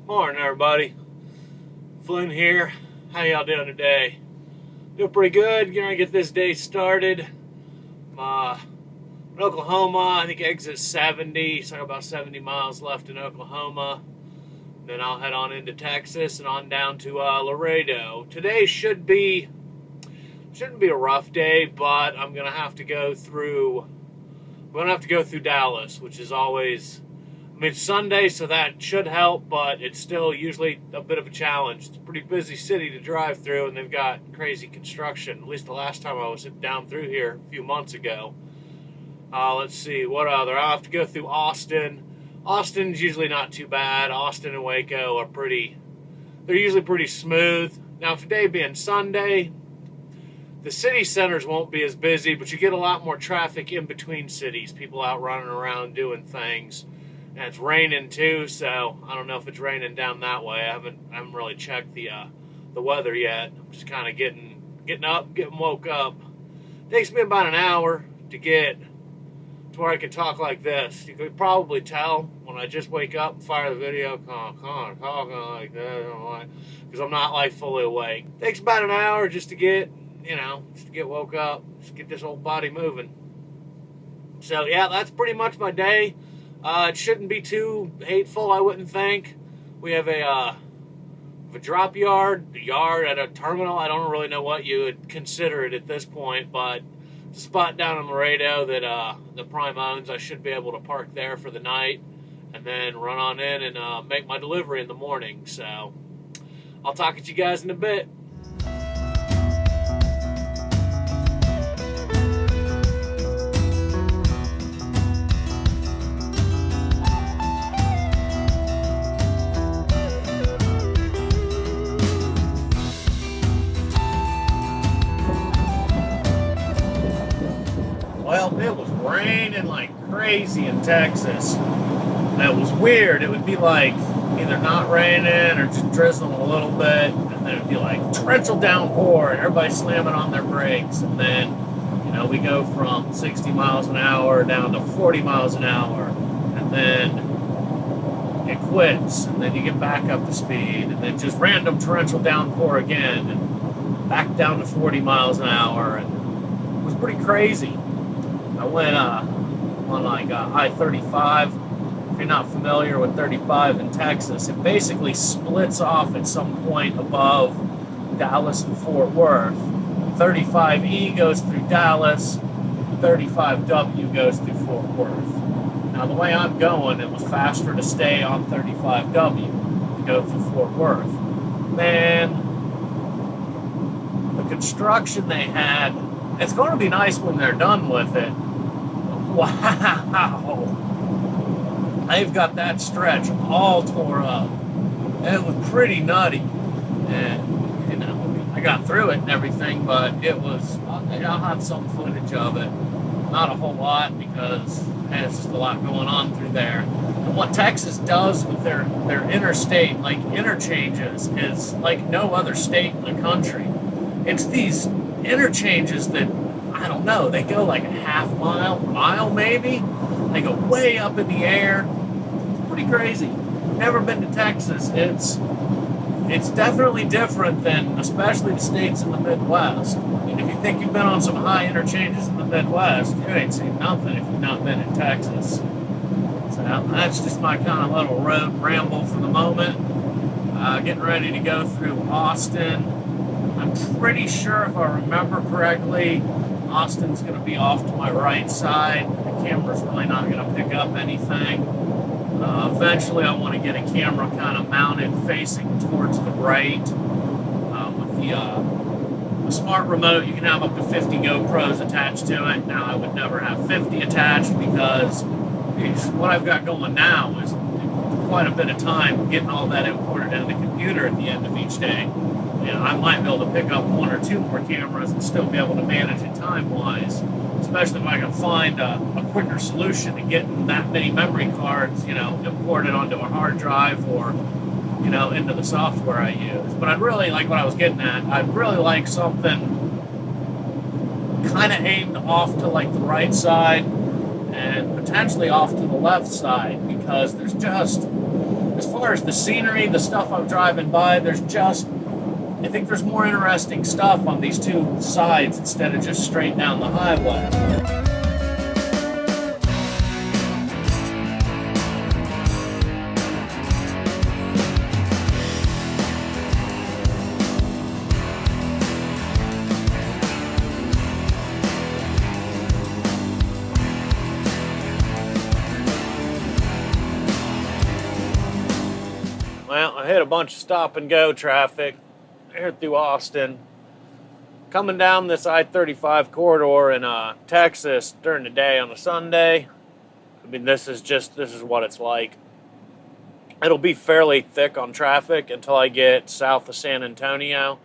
Morning, everybody. Flynn here. How y'all doing today? Doing pretty good. Gonna get this day started. In Oklahoma, I think exit 70. So I got about 70 miles left in Oklahoma. Then I'll head on into Texas and on down to Laredo. Today shouldn't be a rough day, but I'm gonna have to go through. Dallas, which is always. It's Sunday, so that should help, but it's still usually a bit of a challenge. It's a pretty busy city to drive through, and they've got crazy construction. At least the last time I was down through here a few months ago. Let's see, what other? I'll have to go through Austin. Austin's usually not too bad. Austin and Waco they're usually pretty smooth. Now, today being Sunday, the city centers won't be as busy, but you get a lot more traffic in between cities. People out running around doing things. And it's raining too, so I don't know if it's raining down that way. I haven't really checked the weather yet. I'm just kind of getting woke up. It takes me about an hour to get to where I can talk like this. You could probably tell when I just wake up and fire the video, talking like that, because I'm not like fully awake. It takes about an hour just to get woke up, just get this old body moving. So yeah, that's pretty much my day. It shouldn't be too hateful, I wouldn't think. We have a drop yard at a terminal. I don't really know what you would consider it at this point, but it's a spot down in Laredo that the Prime owns. I should be able to park there for the night and then run on in and make my delivery in the morning. So I'll talk at you guys in a bit. Well, it was raining like crazy in Texas. That was weird. It would be like either not raining or just drizzling a little bit, and then it would be like torrential downpour and everybody slamming on their brakes. And then, we go from 60 miles an hour down to 40 miles an hour, and then it quits, and then you get back up to speed, and then just random torrential downpour again, and back down to 40 miles an hour. And it was pretty crazy. I went on like I-35. If you're not familiar with 35 in Texas, it basically splits off at some point above Dallas and Fort Worth. 35E goes through Dallas, 35W goes through Fort Worth. Now, the way I'm going, it was faster to stay on 35W to go through Fort Worth. Man, the construction they had, it's going to be nice when they're done with it. Wow. They've got that stretch all tore up. It was pretty nutty. And, I got through it and everything, but I'll have some footage of it. Not a whole lot because there's just a lot going on through there. And what Texas does with their interstate, like interchanges, is like no other state in the country. It's these interchanges that, I don't know, they go like a mile maybe. They go way up in the air. It's pretty crazy. Never been to Texas. It's definitely different than, especially the states in the Midwest. And if you think you've been on some high interchanges in the Midwest, you ain't seen nothing if you've not been in Texas. So that's just my kind of little road ramble for the moment. Getting ready to go through Austin. I'm pretty sure, if I remember correctly, Austin's going to be off to my right side. The camera's really not going to pick up anything. Eventually, I want to get a camera kind of mounted facing towards the right. With the smart remote, you can have up to 50 GoPros attached to it. Now, I would never have 50 attached because what I've got going now is quite a bit of time getting all that imported into the computer at the end of each day. I might be able to pick up one or two more cameras and still be able to manage it time-wise, especially if I can find a quicker solution to getting that many memory cards, imported onto a hard drive or, into the software I use. But I'd really like what I was getting at. I'd really like something kind of aimed off to like the right side and potentially off to the left side, because there's just as far as the scenery, the stuff I'm driving by, I think there's more interesting stuff on these two sides instead of just straight down the highway. Well, I hit a bunch of stop and go traffic here through Austin. Coming down this I-35 corridor in Texas during the day on a Sunday. I mean, this is what it's like. It'll be fairly thick on traffic until I get south of San Antonio,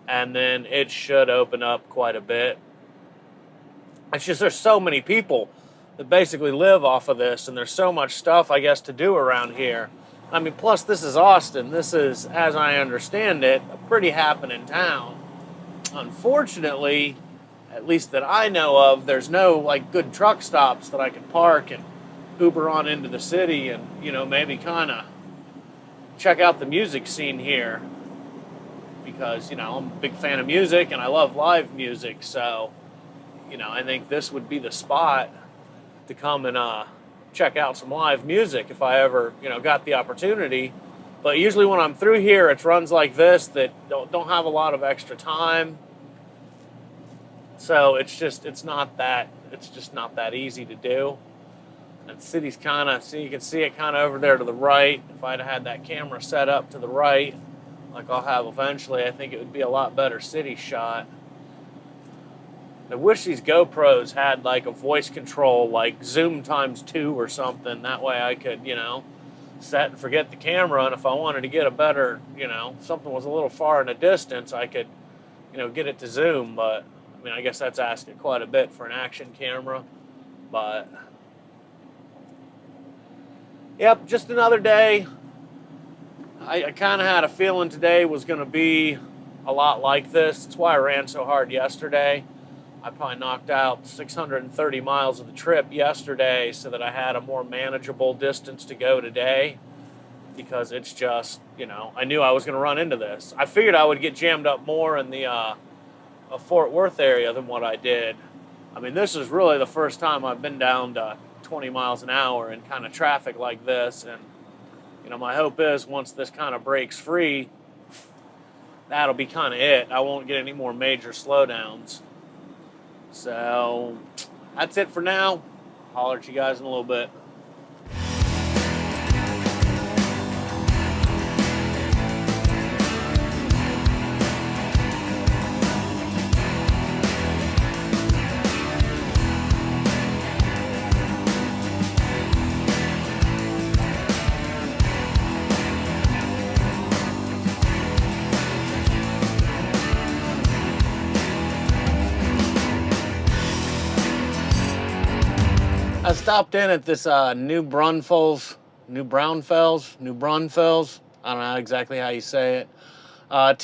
and then it should open up quite a bit. It's just there's so many people that basically live off of this, and there's so much stuff, I guess, to do around here. I mean, plus this is Austin. This is, as I understand it, a pretty happening town. Unfortunately, at least that I know of, there's no like good truck stops that I can park and Uber on into the city and, maybe kind of check out the music scene here. Because, I'm a big fan of music and I love live music. So, I think this would be the spot to come and check out some live music if I ever, got the opportunity. But usually when I'm through here, it's runs like this that don't have a lot of extra time. So it's just not that easy to do. And the city's you can see it kind of over there to the right. If I'd had that camera set up to the right, like I'll have eventually, I think it would be a lot better city shot. I wish these GoPros had like a voice control, like Zoom × 2 or something. That way I could, set and forget the camera. And if I wanted to get a better, something was a little far in the distance, I could, get it to zoom. But, I mean, I guess that's asking quite a bit for an action camera. But, yep, just another day. I kind of had a feeling today was going to be a lot like this. That's why I ran so hard yesterday. I probably knocked out 630 miles of the trip yesterday so that I had a more manageable distance to go today, because it's just, I knew I was going to run into this. I figured I would get jammed up more in the Fort Worth area than what I did. I mean, this is really the first time I've been down to 20 miles an hour in kind of traffic like this. And, my hope is once this kind of breaks free, that'll be kind of it. I won't get any more major slowdowns. So that's it for now. Holler at you guys in a little bit. I stopped in at this New Braunfels. I don't know exactly how you say it. TA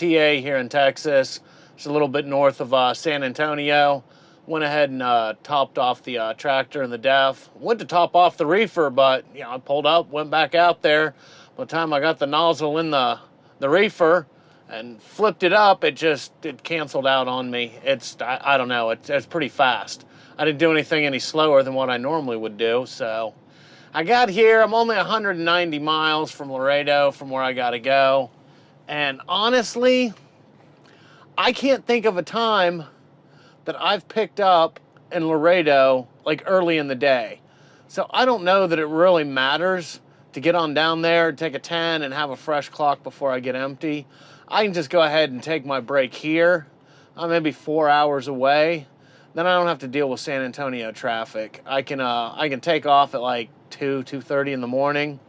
here in Texas. It's a little bit north of San Antonio. Went ahead and topped off the tractor and the DEF. Went to top off the reefer, but I pulled up, went back out there. By the time I got the nozzle in the reefer and flipped it up, it canceled out on me. I don't know, it's pretty fast. I didn't do anything any slower than what I normally would do. So I got here. I'm only 190 miles from Laredo, from where I got to go. And honestly, I can't think of a time that I've picked up in Laredo like early in the day. So I don't know that it really matters to get on down there, take a 10 and have a fresh clock before I get empty. I can just go ahead and take my break here. I'm maybe 4 hours away. Then I don't have to deal with San Antonio traffic. I can take off at like 2:30 in the morning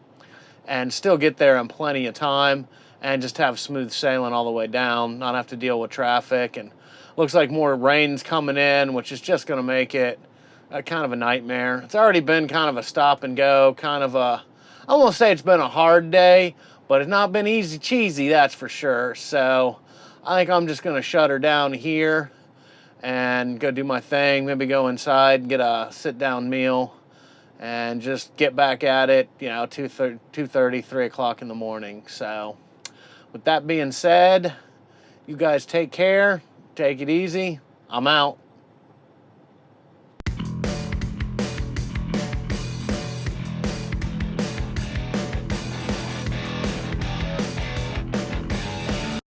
and still get there in plenty of time and just have smooth sailing all the way down, not have to deal with traffic. And looks like more rain's coming in, which is just going to make it kind of a nightmare. It's already been kind of a stop and go, I won't say it's been a hard day, but it's not been easy cheesy, that's for sure. So I think I'm just going to shut her down here and go do my thing, maybe go inside and get a sit-down meal and just get back at it, 2:30, 3 o'clock in the morning. So with that being said, you guys take care, take it easy. I'm out.